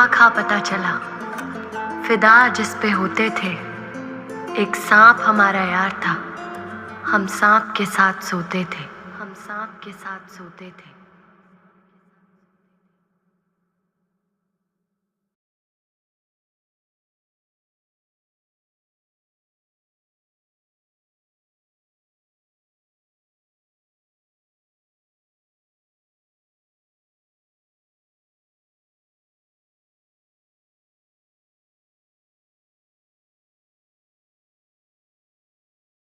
बेखाखा पता चला, फिदा जिस पे होते थे। एक सांप हमारा यार था, हम सांप के साथ सोते थे, हम सांप के साथ सोते थे।